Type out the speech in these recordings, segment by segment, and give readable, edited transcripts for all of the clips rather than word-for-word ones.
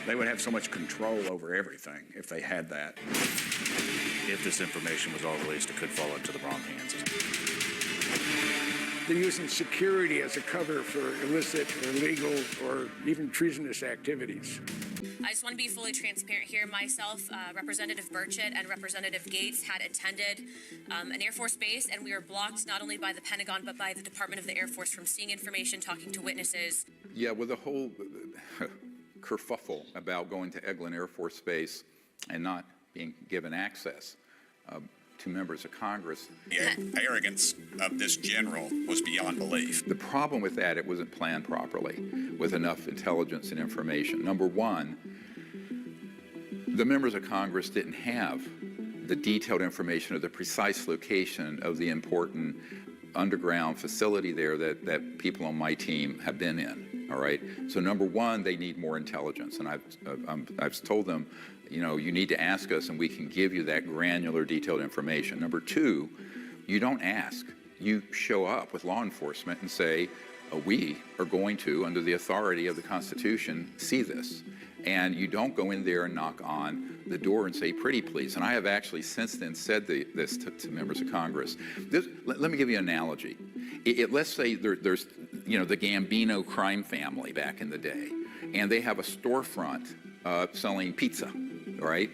They would have so much control over everything if they had that. If this information was all released, it could fall into the wrong hands. They're using security as a cover for illicit or illegal or even treasonous activities. I just want to be fully transparent here. Myself, Representative Burchett, and Representative Gates had attended an Air Force base, and we were blocked not only by the Pentagon but by the Department of the Air Force from seeing information, talking to witnesses. Yeah, with the whole kerfuffle about going to Eglin Air Force Base and not being given access to members of Congress. The arrogance of this general was beyond belief. The problem with that, it wasn't planned properly with enough intelligence and information. Number one, the members of Congress didn't have the detailed information of the precise location of the important underground facility there that people on my team have been in, all right? So number one, they need more intelligence, and I've told them, you know, you need to ask us and we can give you that granular, detailed information. Number two, you don't ask. You show up with law enforcement and say, we are going to, under the authority of the Constitution, see this. And you don't go in there and knock on the door and say, pretty please. And I have actually since then said this to members of Congress. Let me give you an analogy. Let's say there's, you know, the Gambino crime family back in the day, and they have a storefront selling pizza, right?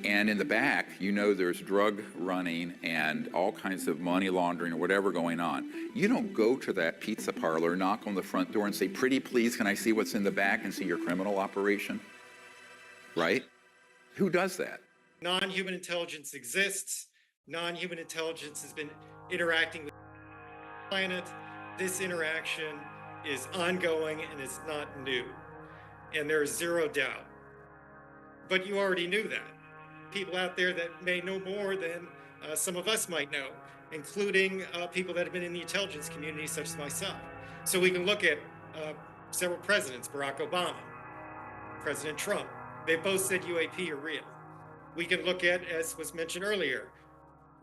And in the back, you know, there's drug running and all kinds of money laundering or whatever going on. You don't go to that pizza parlor, knock on the front door and say, pretty please, can I see what's in the back and see your criminal operation? Right? Who does that? Non-human intelligence exists. Non-human intelligence has been interacting with the planet. This interaction is ongoing and it's not new. And there is zero doubt. But you already knew that. People out there that may know more than some of us might know, including people that have been in the intelligence community, such as myself. So we can look at several presidents, Barack Obama, President Trump. They both said UAP are real. We can look at, as was mentioned earlier,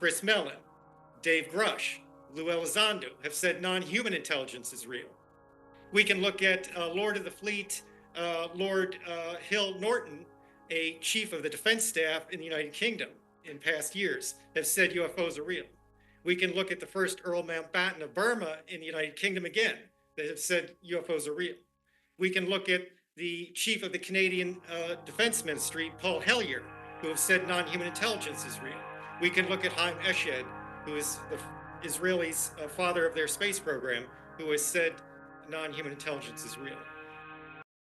Chris Mellon, Dave Grush, Lou Elizondo have said non-human intelligence is real. We can look at Lord of the Fleet, Lord Hill Norton, a chief of the defense staff in the United Kingdom in past years, have said UFOs are real. We can look at the first Earl Mountbatten of Burma in the United Kingdom again, that have said UFOs are real. We can look at the chief of the Canadian Defense Ministry, Paul Hellyer, who have said non-human intelligence is real. We can look at Haim Eshed, who is the Israelis' father of their space program, who has said non-human intelligence is real.